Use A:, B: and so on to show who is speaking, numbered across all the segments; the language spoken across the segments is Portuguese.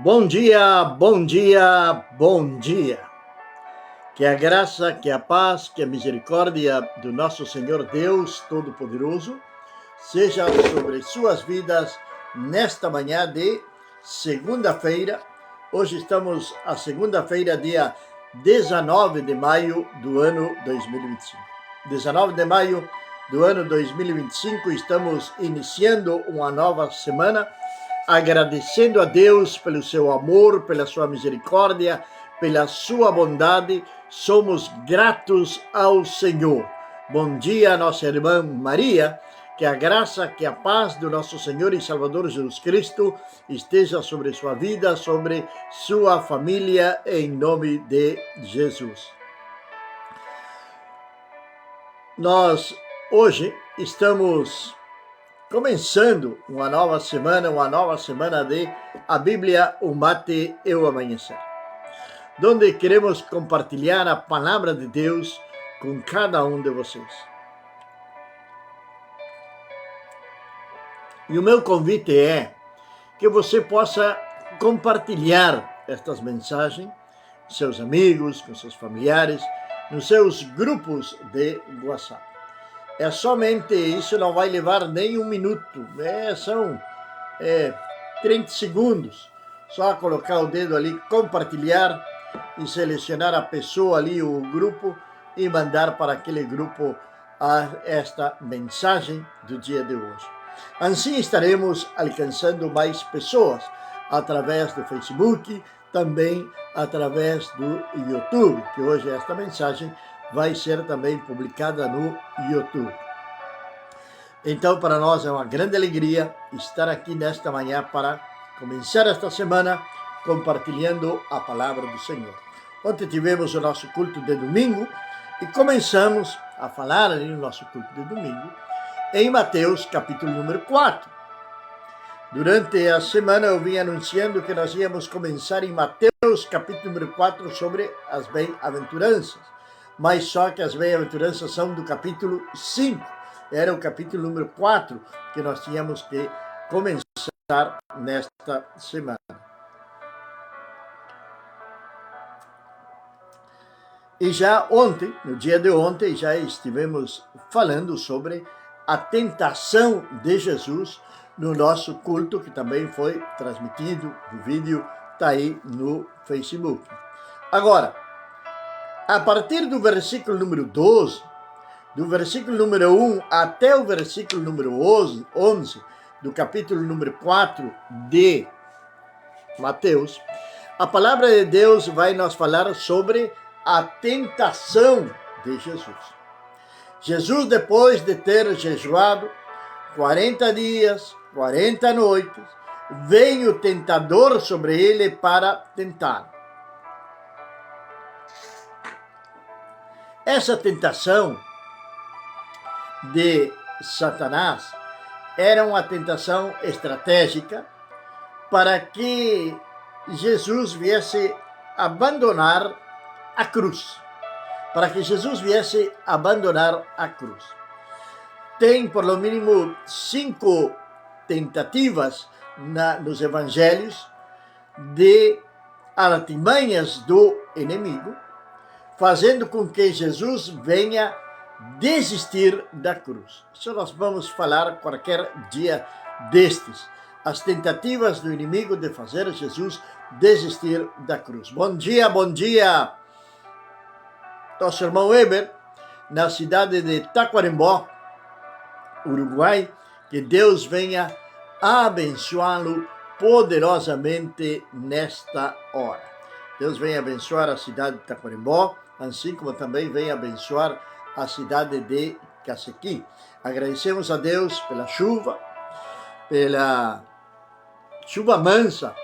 A: Bom dia, bom dia, bom dia. Que a graça, que a paz, que a misericórdia do nosso Senhor Deus Todo-Poderoso seja sobre suas vidas nesta manhã de segunda-feira. Hoje estamos a segunda-feira, dia 19 de maio do ano 2025. 19 de maio do ano 2025, estamos iniciando uma nova semana, agradecendo a Deus pelo seu amor, pela sua misericórdia, pela sua bondade. Somos gratos ao Senhor. Bom dia, nossa irmã Maria. Que a graça, que a paz do nosso Senhor e Salvador Jesus Cristo esteja sobre sua vida, sobre sua família, em nome de Jesus. Nós hoje estamos começando uma nova semana de A Bíblia, o Mate e o Amanhecer, onde queremos compartilhar a palavra de Deus com cada um de vocês. E o meu convite é que você possa compartilhar estas mensagens com seus amigos, com seus familiares, nos seus grupos de WhatsApp. É somente isso, não vai levar nem um minuto, são 30 segundos. Só colocar o dedo ali, compartilhar e selecionar a pessoa ali, o grupo, e mandar para aquele grupo esta mensagem do dia de hoje. Assim estaremos alcançando mais pessoas através do Facebook, também através do YouTube, que hoje esta mensagem vai ser também publicada no YouTube. Então, para nós é uma grande alegria estar aqui nesta manhã para começar esta semana compartilhando a palavra do Senhor. Ontem tivemos o nosso culto de domingo e começamos a falar ali no nosso culto de domingo em Mateus capítulo número 4. Durante a semana eu vim anunciando que nós íamos começar em Mateus capítulo número 4 sobre as bem-aventuranças, mas só que as bem-aventuranças são do capítulo 5. Era o capítulo número 4 que nós tínhamos que começar nesta semana. E já ontem, no dia de ontem, já estivemos falando sobre a tentação de Jesus no nosso culto, que também foi transmitido, o vídeo está aí no Facebook. Agora, a partir do versículo número 12, do versículo número 1 até o versículo número 11, do capítulo número 4 de Mateus, a palavra de Deus vai nos falar sobre a tentação de Jesus. Jesus, depois de ter jejuado 40 dias, 40 noites, vem o tentador sobre ele para tentá-lo. Essa tentação de Satanás era uma tentação estratégica para que Jesus viesse abandonar a cruz. Para que Jesus viesse abandonar a cruz. Tem, por lo mínimo, 5 tentativas nos evangelhos de artimanhas do inimigo, fazendo com que Jesus venha desistir da cruz. Isso nós vamos falar qualquer dia destes. As tentativas do inimigo de fazer Jesus desistir da cruz. Bom dia, nosso irmão Weber, na cidade de Tacuarembó, Uruguai. Que Deus venha abençoá-lo poderosamente nesta hora. Deus venha abençoar a cidade de Tacuarembó, assim como também venha abençoar a cidade de Cacequi. Agradecemos a Deus pela chuva mansa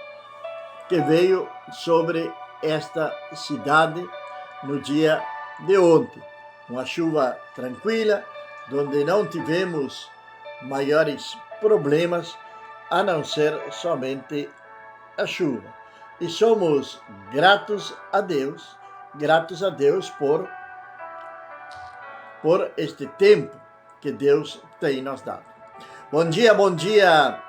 A: que veio sobre esta cidade no dia de ontem. Uma chuva tranquila, onde não tivemos maiores problemas, a não ser somente a chuva. E somos gratos a Deus por este tempo que Deus tem nos dado. Bom dia,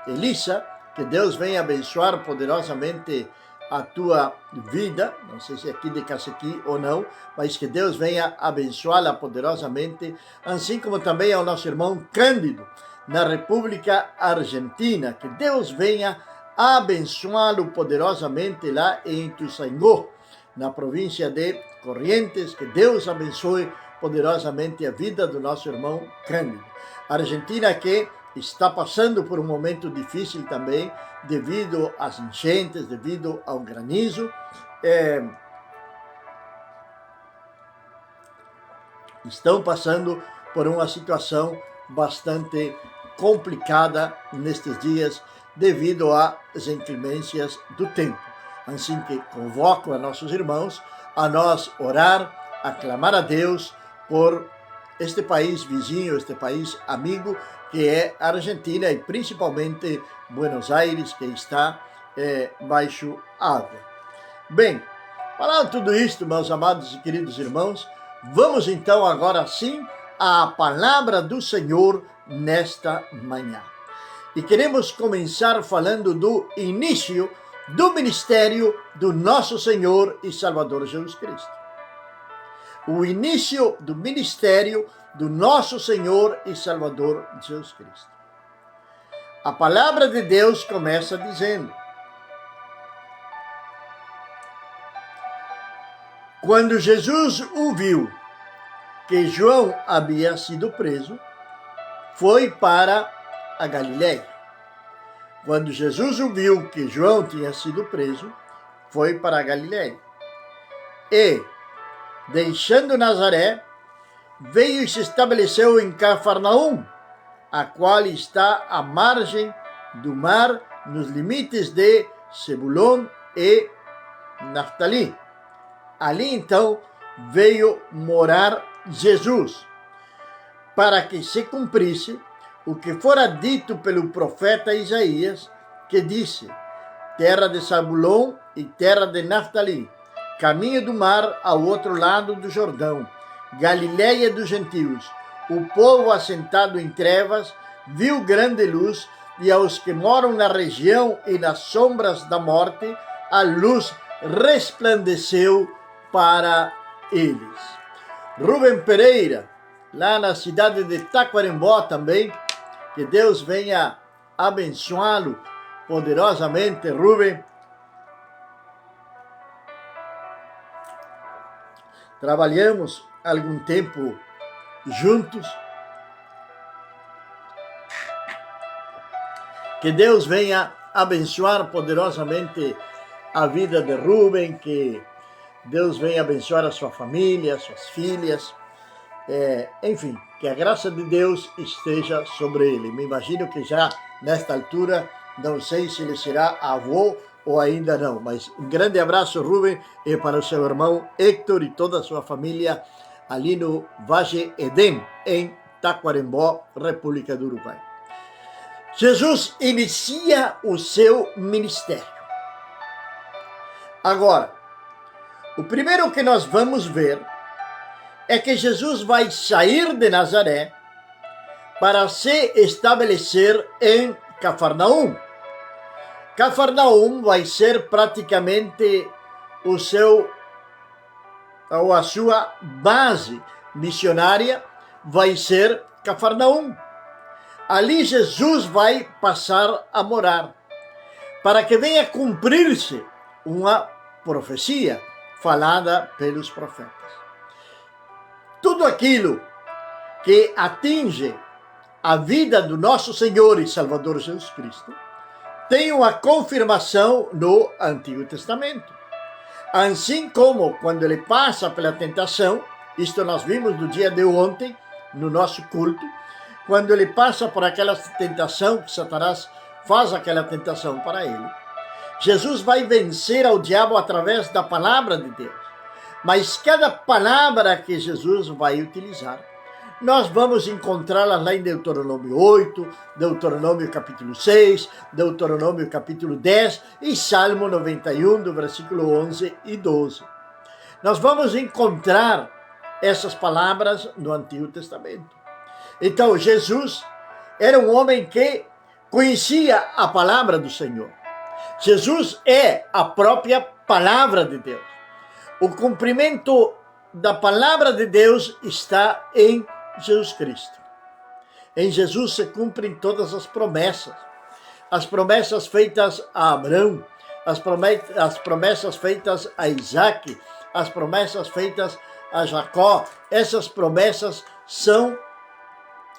A: Elisa. Que Deus venha abençoar poderosamente a tua vida, não sei se é aqui de Cacequi ou não, mas que Deus venha abençoá-la poderosamente, assim como também ao nosso irmão Cândido, na República Argentina, que Deus venha abençoá-lo poderosamente lá em Ituzaingó, na província de Corrientes, que Deus abençoe poderosamente a vida do nosso irmão Cândido. A Argentina que está passando por um momento difícil também, devido às enchentes, devido ao granizo. Estão passando por uma situação bastante complicada nestes dias, devido às inclemências do tempo. Assim que convoco a nossos irmãos a nós orar, a clamar a Deus por este país vizinho, este país amigo, que é a Argentina e principalmente Buenos Aires, que está baixo água. Bem, falando tudo isto, meus amados e queridos irmãos, vamos então agora sim à palavra do Senhor nesta manhã. E queremos começar falando do início do ministério do nosso Senhor e Salvador Jesus Cristo. O início do ministério do nosso Senhor e Salvador Jesus Cristo. A palavra de Deus começa dizendo: quando Jesus ouviu que João havia sido preso, foi para a Galiléia. Quando Jesus ouviu que João tinha sido preso, foi para a Galiléia. E, deixando Nazaré, veio e se estabeleceu em Cafarnaum, a qual está à margem do mar, nos limites de Zebulon e Naftali. Ali então veio morar Jesus, para que se cumprisse o que fora dito pelo profeta Isaías, que disse: terra de Zabulon e terra de Naftali, caminho do mar ao outro lado do Jordão, Galiléia dos gentios. O povo assentado em trevas viu grande luz, e aos que moram na região e nas sombras da morte, a luz resplandeceu para eles. Rubem Pereira, lá na cidade de Taquarembó também, que Deus venha abençoá-lo poderosamente, Rubem. Trabalhamos algum tempo juntos. Que Deus venha abençoar poderosamente a vida de Rubem, que Deus venha abençoar a sua família, suas filhas, enfim, que a graça de Deus esteja sobre ele. Me imagino que já nesta altura, não sei se ele será avô ou ainda não, mas um grande abraço, Rubem, e para o seu irmão Héctor e toda a sua família ali no Vale Edém, em Taquarembó, República do Uruguai. Jesus inicia o seu ministério. Agora, o primeiro que nós vamos ver é que Jesus vai sair de Nazaré para se estabelecer em Cafarnaum. Cafarnaum vai ser praticamente a sua base missionária, vai ser Cafarnaum. Ali Jesus vai passar a morar, para que venha cumprir-se uma profecia falada pelos profetas. Tudo aquilo que atinge a vida do nosso Senhor e Salvador Jesus Cristo tem uma confirmação no Antigo Testamento. Assim como quando ele passa pela tentação, isto nós vimos no dia de ontem, no nosso culto, quando ele passa por aquela tentação, que Satanás faz aquela tentação para ele, Jesus vai vencer ao diabo através da palavra de Deus. Mas cada palavra que Jesus vai utilizar, nós vamos encontrá-la lá em Deuteronômio 8, Deuteronômio capítulo 6, Deuteronômio capítulo 10 e Salmo 91, do versículo 11 e 12. Nós vamos encontrar essas palavras no Antigo Testamento. Então, Jesus era um homem que conhecia a palavra do Senhor. Jesus é a própria palavra de Deus. O cumprimento da palavra de Deus está em Jesus Cristo. Em Jesus se cumprem todas as promessas feitas a Abraão, as promessas feitas a Isaac, as promessas feitas a Jacó. Essas promessas são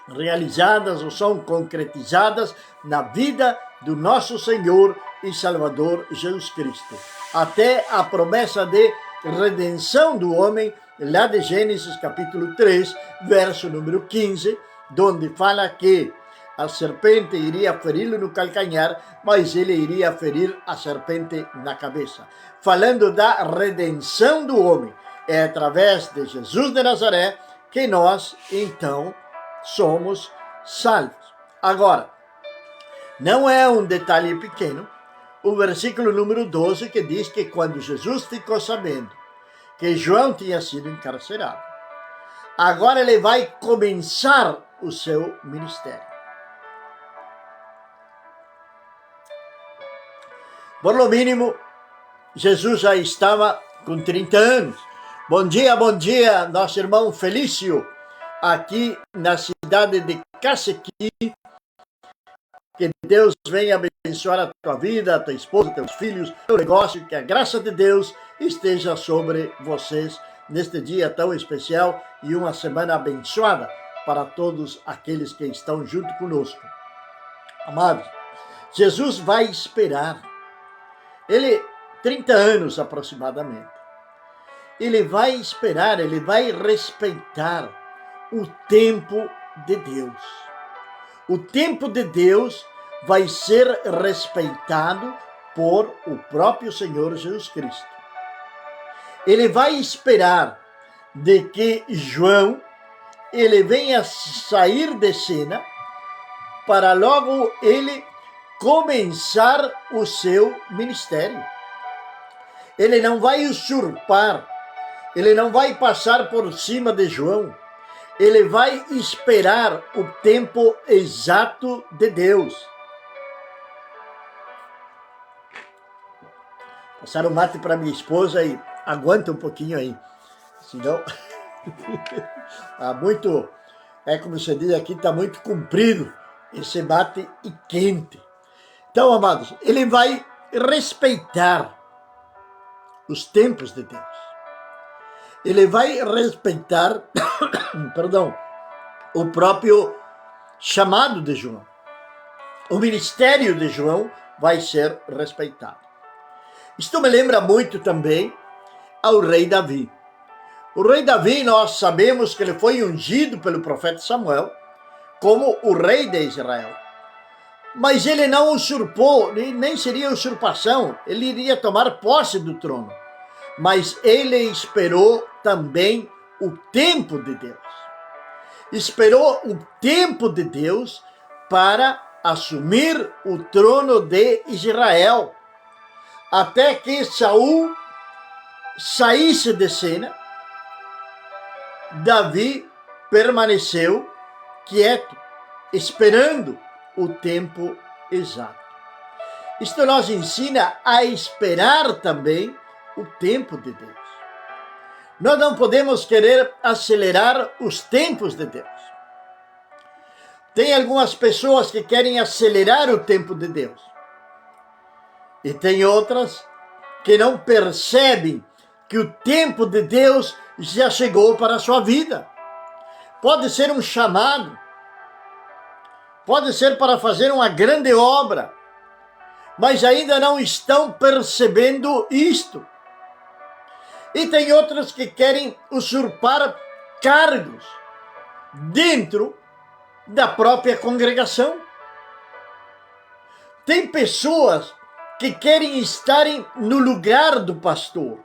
A: realizadas ou são concretizadas na vida do nosso Senhor e Salvador Jesus Cristo. Até a promessa de redenção do homem, lá de Gênesis capítulo 3, verso número 15, onde fala que a serpente iria feri-lo no calcanhar, mas ele iria ferir a serpente na cabeça. Falando da redenção do homem, é através de Jesus de Nazaré que nós, então, somos salvos. Agora, não é um detalhe pequeno o versículo número 12 que diz que quando Jesus ficou sabendo que João tinha sido encarcerado, agora ele vai começar o seu ministério. Por lo mínimo, Jesus já estava com 30 anos. Bom dia, nosso irmão Felício, aqui na cidade de Cacequi. Que Deus venha abençoar a tua vida, a tua esposa, teus filhos, teu negócio, que a graça de Deus esteja sobre vocês neste dia tão especial e uma semana abençoada para todos aqueles que estão junto conosco. Amados, Jesus vai esperar. Ele, 30 anos aproximadamente, ele vai esperar, ele vai respeitar o tempo de Deus. O tempo de Deus vai ser respeitado por o próprio Senhor Jesus Cristo. Ele vai esperar de que João ele venha sair de cena para logo ele começar o seu ministério. Ele não vai usurpar, ele não vai passar por cima de João. Ele vai esperar o tempo exato de Deus. Passaram mate para minha esposa e aguenta um pouquinho aí. Senão, muito, como você diz aqui, está muito comprido esse mate e quente. Então, amados, ele vai respeitar os tempos de Deus. Ele vai respeitar, o próprio chamado de João. O ministério de João vai ser respeitado. Isto me lembra muito também ao rei Davi. O rei Davi, nós sabemos que ele foi ungido pelo profeta Samuel como o rei de Israel. Mas ele não usurpou, nem seria usurpação, ele iria tomar posse do trono. Mas ele esperou também o tempo de Deus. Esperou o tempo de Deus para assumir o trono de Israel. Até que Saul saísse de cena, Davi permaneceu quieto, esperando o tempo exato. Isto nos ensina a esperar também o tempo de Deus. Nós não podemos querer acelerar os tempos de Deus. Tem algumas pessoas que querem acelerar o tempo de Deus. E tem outras que não percebem que o tempo de Deus já chegou para a sua vida. Pode ser um chamado, pode ser para fazer uma grande obra, mas ainda não estão percebendo isto. E tem outros que querem usurpar cargos dentro da própria congregação. Tem pessoas que querem estarem no lugar do pastor.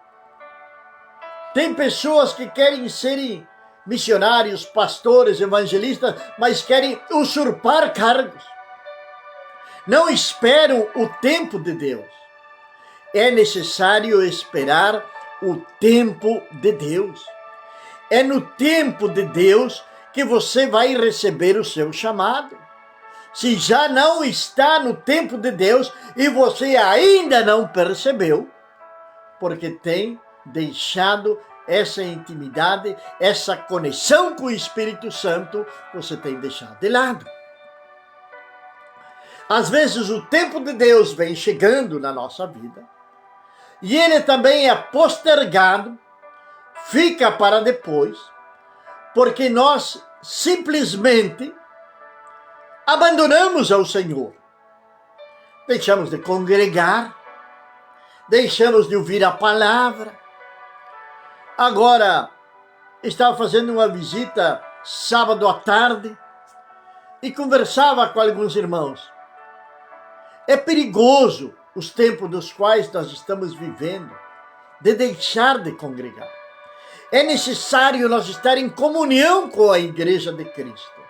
A: Tem pessoas que querem serem missionários, pastores, evangelistas, mas querem usurpar cargos. Não esperam o tempo de Deus. É necessário esperar o tempo de Deus. É no tempo de Deus que você vai receber o seu chamado. Se já não está no tempo de Deus e você ainda não percebeu, porque tem deixado essa intimidade, essa conexão com o Espírito Santo, você tem deixado de lado. Às vezes o tempo de Deus vem chegando na nossa vida e ele também é postergado, fica para depois, porque nós simplesmente abandonamos ao Senhor. Deixamos de congregar, deixamos de ouvir a palavra. Agora, estava fazendo uma visita sábado à tarde e conversava com alguns irmãos. É perigoso os tempos dos quais nós estamos vivendo, de deixar de congregar. É necessário nós estar em comunhão com a Igreja de Cristo.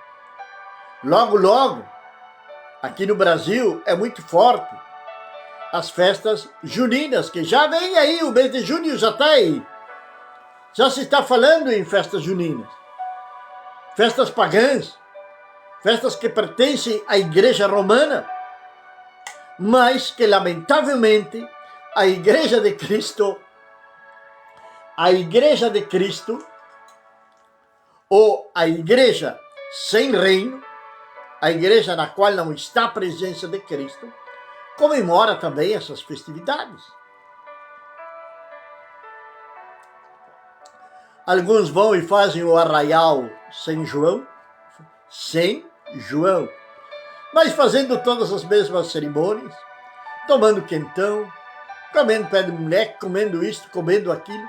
A: Logo, logo, aqui no Brasil é muito forte as festas juninas, que já vem aí, o mês de junho já está aí. Já se está falando em festas juninas. Festas pagãs, festas que pertencem à Igreja Romana, mas que, lamentavelmente, a Igreja de Cristo, ou a Igreja sem reino, a Igreja na qual não está a presença de Cristo, comemora também essas festividades. Alguns vão e fazem o arraial sem João, mas fazendo todas as mesmas cerimônias, tomando quentão, comendo pé de moleque, comendo isto, comendo aquilo,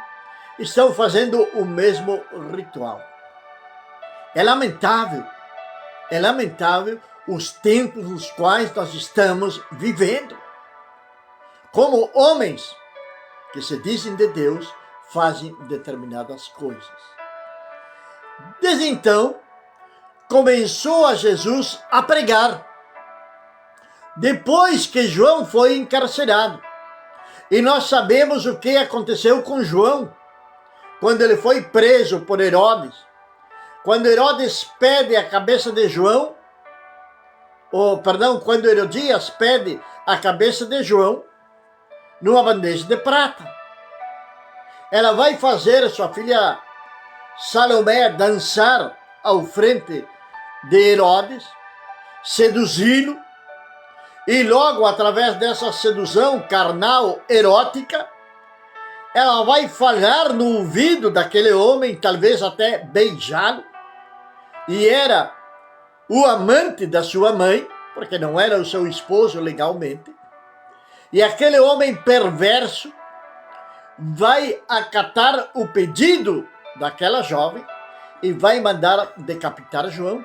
A: estão fazendo o mesmo ritual. É lamentável os tempos nos quais nós estamos vivendo. Como homens que se dizem de Deus, fazem determinadas coisas. Desde então, começou a Jesus a pregar. Depois que João foi encarcerado. E nós sabemos o que aconteceu com João, quando ele foi preso por Herodes. Quando Herodes pede a cabeça de João, quando Herodias pede a cabeça de João numa bandeja de prata. Ela vai fazer sua filha Salomé dançar ao frente de Herodes, seduzi-lo, e logo, através dessa sedução carnal, erótica, ela vai falar no ouvido daquele homem, talvez até beijá-lo, e era o amante da sua mãe, porque não era o seu esposo legalmente, e aquele homem perverso vai acatar o pedido daquela jovem e vai mandar decapitar João.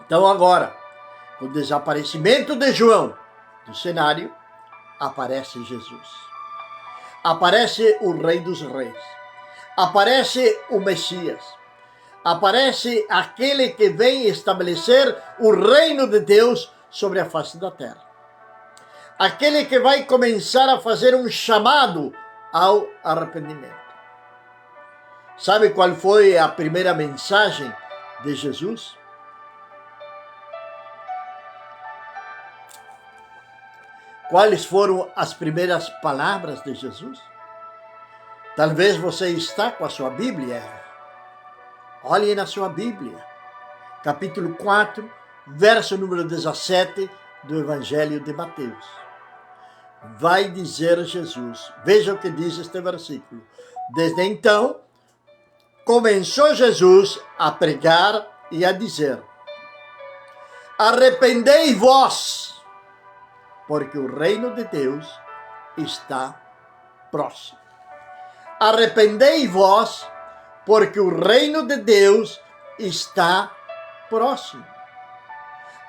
A: Então agora, com o desaparecimento de João do cenário, aparece Jesus. Aparece o Rei dos Reis. Aparece o Messias. Aparece aquele que vem estabelecer o reino de Deus sobre a face da terra. Aquele que vai começar a fazer um chamado ao arrependimento. Sabe qual foi a primeira mensagem de Jesus? Quais foram as primeiras palavras de Jesus? Talvez você está com a sua Bíblia. Olhe na sua Bíblia. Capítulo 4, verso número 17 do Evangelho de Mateus. Vai dizer Jesus, veja o que diz este versículo. Desde então, começou Jesus a pregar e a dizer: arrependei-vos, porque o reino de Deus está próximo. Arrependei-vos, porque o reino de Deus está próximo.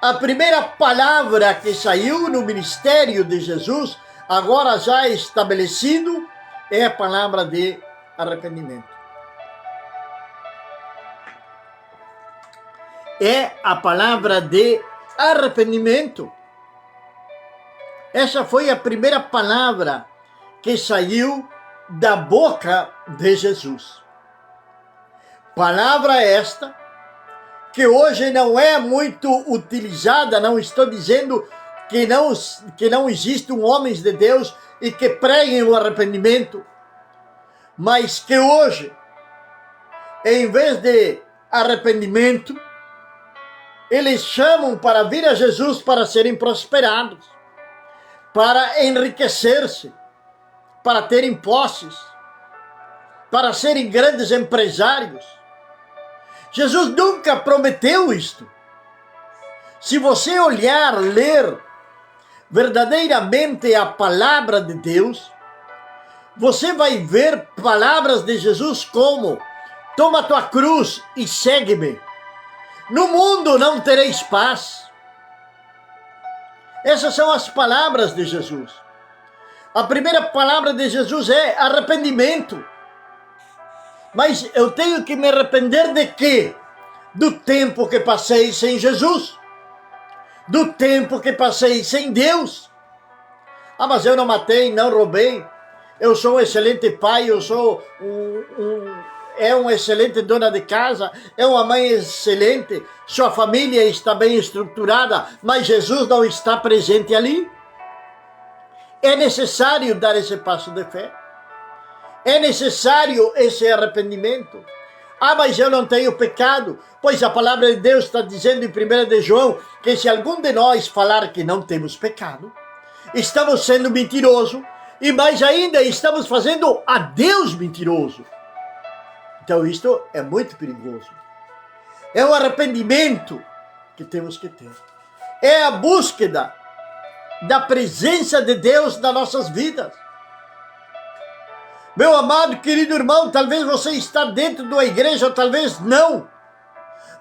A: A primeira palavra que saiu no ministério de Jesus, agora já estabelecido, é a palavra de arrependimento. É a palavra de arrependimento. Essa foi a primeira palavra que saiu da boca de Jesus. Palavra esta que hoje não é muito utilizada, não estou dizendo que não existem homens de Deus e que preguem o arrependimento, mas que hoje, em vez de arrependimento, eles chamam para vir a Jesus para serem prosperados, para enriquecer-se, para terem posses, para serem grandes empresários. Jesus nunca prometeu isto. Se você olhar, ler verdadeiramente a palavra de Deus, você vai ver palavras de Jesus como: toma tua cruz e segue-me. No mundo não tereis paz. Essas são as palavras de Jesus. A primeira palavra de Jesus é arrependimento. Mas eu tenho que me arrepender de quê? Do tempo que passei sem Jesus. Do tempo que passei sem Deus. Ah, mas eu não matei, não roubei. Eu sou um excelente pai, eu sou uma excelente dona de casa, é uma mãe excelente, sua família está bem estruturada, mas Jesus não está presente ali. É necessário dar esse passo de fé. É necessário esse arrependimento. Ah, mas eu não tenho pecado. Pois a palavra de Deus está dizendo em 1 de João que se algum de nós falar que não temos pecado, estamos sendo mentirosos e mais ainda estamos fazendo a Deus mentiroso. Então isto é muito perigoso. É o arrependimento que temos que ter. É a búsqueda da presença de Deus nas nossas vidas. Meu amado, querido irmão, talvez você está dentro de uma igreja, ou talvez não,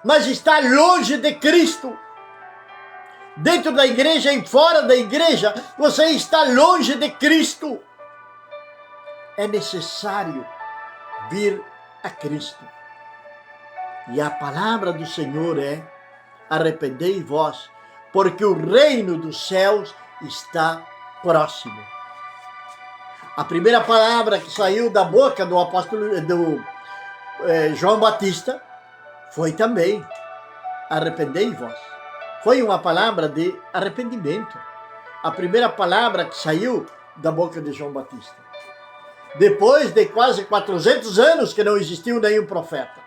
A: mas está longe de Cristo. Dentro da igreja e fora da igreja, você está longe de Cristo. É necessário vir a Cristo. E a palavra do Senhor é: arrependei-vos, porque o reino dos céus está próximo. A primeira palavra que saiu da boca do apóstolo João Batista foi também: arrependei-vos. Foi uma palavra de arrependimento. A primeira palavra que saiu da boca de João Batista. Depois de quase 400 anos que não existiu nenhum profeta.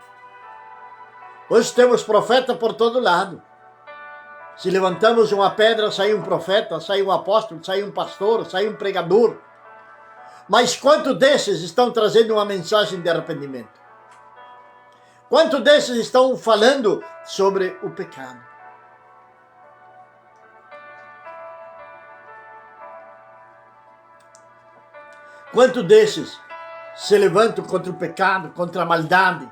A: Hoje temos profeta por todo lado. Se levantamos uma pedra, sai um profeta, sai um apóstolo, sai um pastor, sai um pregador. Mas quantos desses estão trazendo uma mensagem de arrependimento? Quantos desses estão falando sobre o pecado? Quantos desses se levantam contra o pecado, contra a maldade,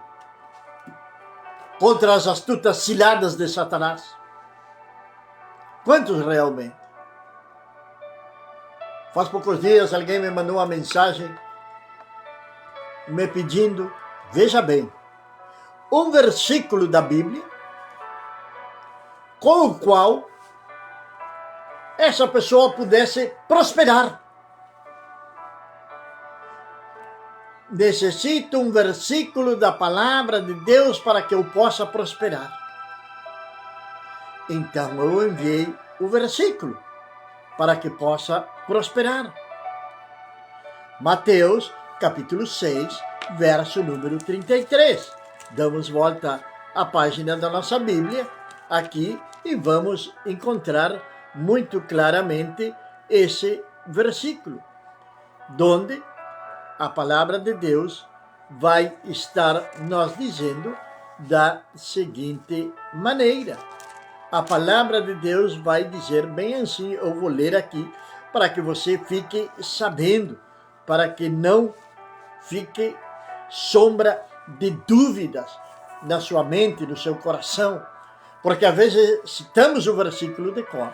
A: contra as astutas ciladas de Satanás? Quantos realmente? Faz poucos dias alguém me mandou uma mensagem me pedindo, veja bem, um versículo da Bíblia com o qual essa pessoa pudesse prosperar. Necessito um versículo da palavra de Deus para que eu possa prosperar. Então eu enviei o versículo para que possa prosperar. Mateus, capítulo 6, verso número 33. Damos volta à página da nossa Bíblia aqui e vamos encontrar muito claramente esse versículo, onde a palavra de Deus vai estar nos dizendo da seguinte maneira. A palavra de Deus vai dizer bem assim, eu vou ler aqui, para que você fique sabendo, para que não fique sombra de dúvidas na sua mente, no seu coração, porque às vezes citamos o versículo de cor,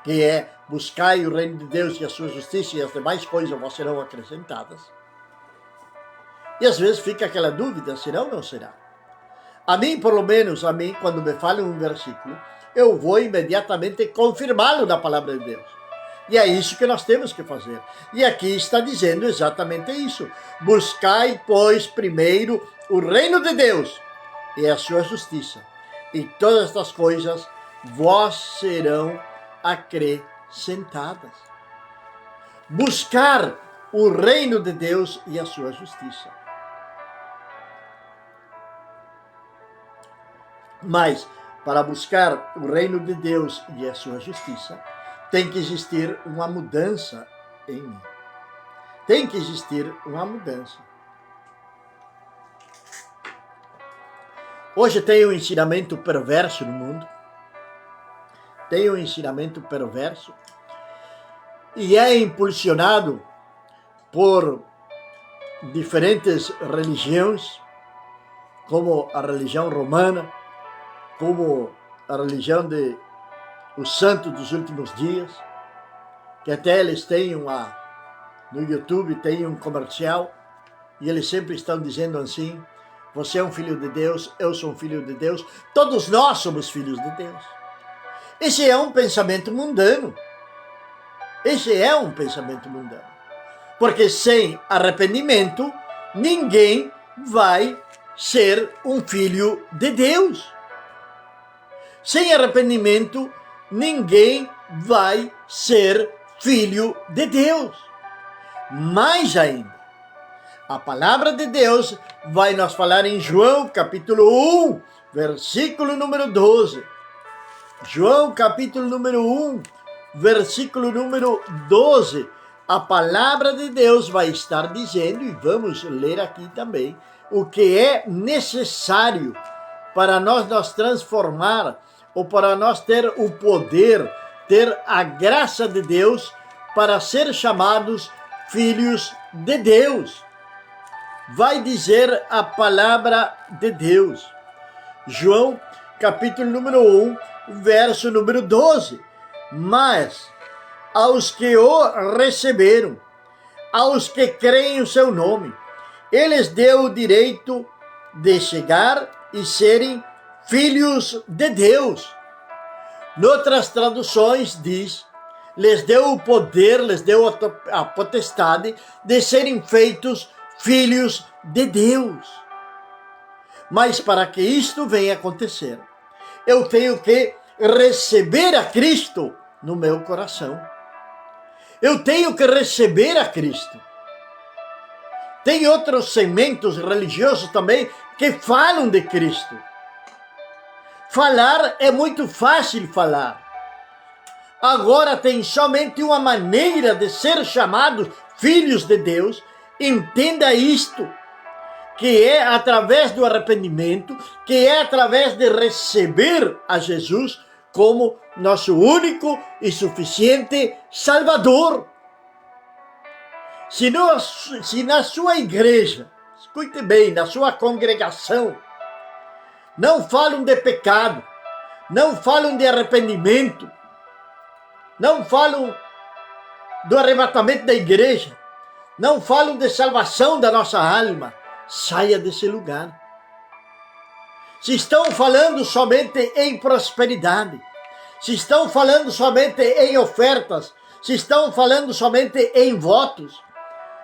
A: que é: buscai o reino de Deus e a sua justiça e as demais coisas vos serão acrescentadas. E às vezes fica aquela dúvida, será ou não será? A mim, pelo menos, quando me falam um versículo, eu vou imediatamente confirmá-lo na palavra de Deus. E é isso que nós temos que fazer. E aqui está dizendo exatamente isso. Buscai, pois, primeiro o reino de Deus e a sua justiça, e todas estas coisas vós serão acrescentadas. Buscar o reino de Deus e a sua justiça. Mas, para buscar o reino de Deus e a sua justiça, tem que existir uma mudança em mim. Tem que existir uma mudança. Hoje tem um ensinamento perverso no mundo. Tem um ensinamento perverso. E é impulsionado por diferentes religiões, como a religião romana, como a religião dos santos dos últimos dias, que até eles têm no YouTube tem um comercial, e eles sempre estão dizendo assim: você é um filho de Deus, eu sou um filho de Deus, todos nós somos filhos de Deus. Esse é um pensamento mundano. Esse é um pensamento mundano. Porque sem arrependimento, ninguém vai ser um filho de Deus. Sem arrependimento, ninguém vai ser filho de Deus. Mais ainda, a palavra de Deus vai nos falar em João capítulo 1, versículo número 12. João capítulo número 1, versículo número 12. A palavra de Deus vai estar dizendo, e vamos ler aqui também, o que é necessário para nós nos transformar, ou para nós ter o poder, ter a graça de Deus, para ser chamados filhos de Deus. Vai dizer a palavra de Deus. João, capítulo número 1, verso número 12. Mas aos que o receberam, aos que creem o seu nome, eles deu o direito de chegar e serem filhos de Deus. Noutras traduções diz, lhes deu o poder, lhes deu a potestade de serem feitos filhos de Deus. Mas para que isto venha acontecer, eu tenho que receber a Cristo no meu coração. Eu tenho que receber a Cristo. Tem outros segmentos religiosos também que falam de Cristo. Falar é muito fácil falar. Agora tem somente uma maneira de ser chamados filhos de Deus. Entenda isto, que é através do arrependimento, que é através de receber a Jesus como nosso único e suficiente Salvador. Se na sua igreja, escute bem, na sua congregação, não falam de pecado, não falam de arrependimento, não falam do arrebatamento da igreja, não falam de salvação da nossa alma, saia desse lugar. Se estão falando somente em prosperidade, se estão falando somente em ofertas, se estão falando somente em votos,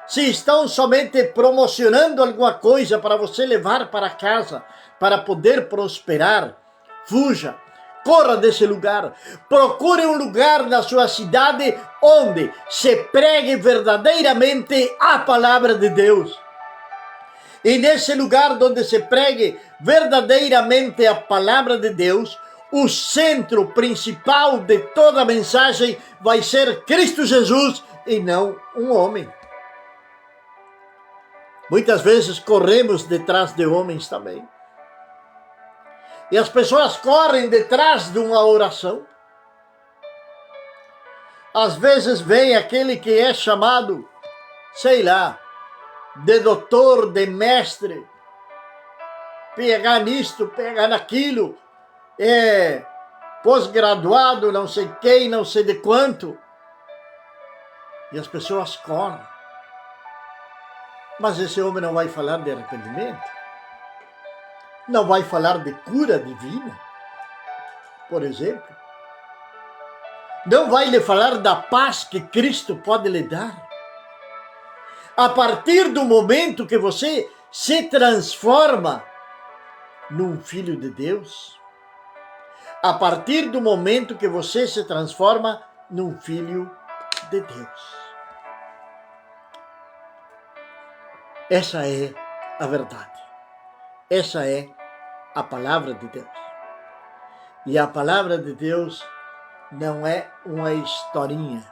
A: se estão somente promocionando alguma coisa para você levar para casa, para poder prosperar, fuja, corra desse lugar. Procure um lugar na sua cidade onde se pregue verdadeiramente a palavra de Deus. E nesse lugar onde se pregue verdadeiramente a palavra de Deus, o centro principal de toda a mensagem vai ser Cristo Jesus e não um homem. Muitas vezes corremos detrás de homens também. E as pessoas correm detrás de uma oração. Às vezes vem aquele que é chamado, sei lá, de doutor, de mestre, pegar nisto, pegar naquilo, pós-graduado, não sei quem, não sei de quanto. E as pessoas correm. Mas esse homem não vai falar de arrependimento? Não vai falar de cura divina, por exemplo? Não vai lhe falar da paz que Cristo pode lhe dar? A partir do momento que você se transforma num filho de Deus? A partir do momento que você se transforma num filho de Deus. Essa é a verdade. Essa é a palavra de Deus. E a palavra de Deus não é uma historinha.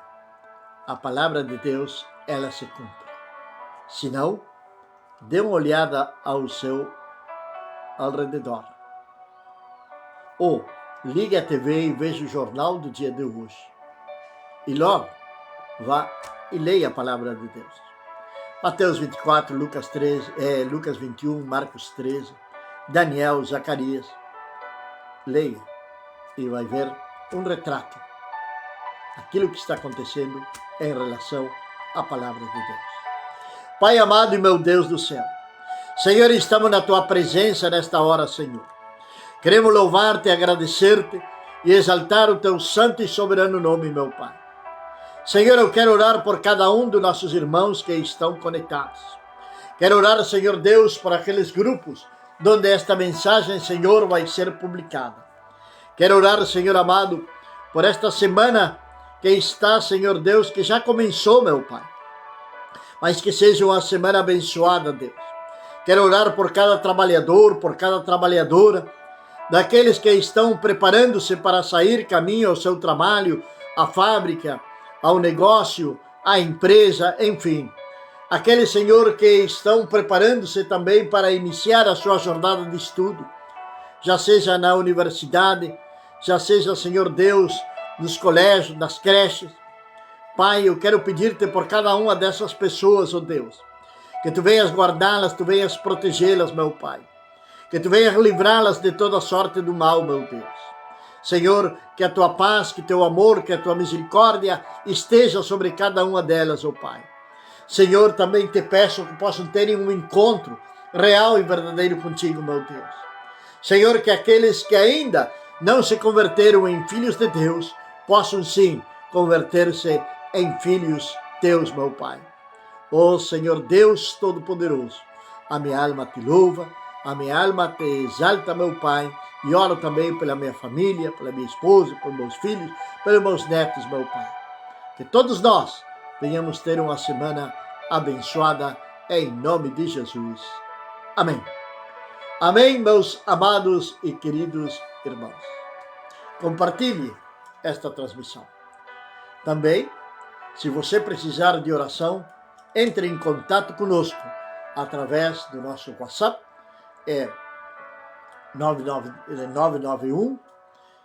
A: A palavra de Deus, ela se cumpre. Se não, dê uma olhada ao redor. Ou ligue a TV e veja o jornal do dia de hoje. E logo, vá e leia a palavra de Deus. Mateus 24, Lucas 21, Marcos 13, Daniel, Zacarias. Leia e vai ver um retrato. Aquilo que está acontecendo em relação à palavra de Deus. Pai amado e meu Deus do céu, Senhor, estamos na Tua presença nesta hora, Senhor. Queremos louvar-te, agradecer-te e exaltar o Teu santo e soberano nome, meu Pai. Senhor, eu quero orar por cada um dos nossos irmãos que estão conectados. Quero orar, Senhor Deus, por aqueles grupos onde esta mensagem, Senhor, vai ser publicada. Quero orar, Senhor amado, por esta semana que está, Senhor Deus, que já começou, meu Pai. Mas que seja uma semana abençoada, Deus. Quero orar por cada trabalhador, por cada trabalhadora, daqueles que estão preparando-se para sair caminho ao seu trabalho, à fábrica, ao negócio, à empresa, enfim. Aqueles, Senhor, que estão preparando-se também para iniciar a sua jornada de estudo, já seja na universidade, já seja, Senhor Deus, nos colégios, nas creches. Pai, eu quero pedir-te por cada uma dessas pessoas, ó Deus, que Tu venhas guardá-las, Tu venhas protegê-las, meu Pai. Que Tu venhas livrá-las de toda sorte do mal, meu Deus. Senhor, que a Tua paz, que Teu amor, que a Tua misericórdia esteja sobre cada uma delas, ó Pai. Senhor, também te peço que possam ter um encontro real e verdadeiro contigo, meu Deus. Senhor, que aqueles que ainda não se converteram em filhos de Deus, possam sim converter-se em filhos Teus, meu Pai. Ó Senhor Deus Todo-Poderoso, a minha alma te louva, a minha alma te exalta, meu Pai, e oro também pela minha família, pela minha esposa, pelos meus filhos, pelos meus netos, meu Pai. Que todos nós venhamos ter uma semana abençoada, em nome de Jesus. Amém. Amém, meus amados e queridos irmãos. Compartilhe esta transmissão. Também, se você precisar de oração, entre em contato conosco através do nosso WhatsApp, 991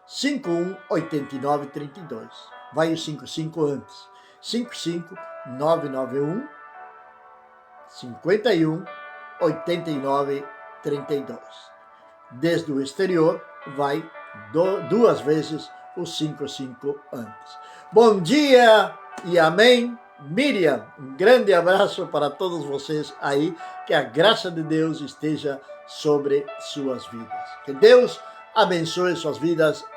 A: 51 89 32. Vai o 55 antes. 55 991 51 89 32. Desde o exterior, vai duas vezes o 55 antes. Bom dia e amém. Miriam, um grande abraço para todos vocês aí, que a graça de Deus esteja sobre suas vidas. Que Deus abençoe suas vidas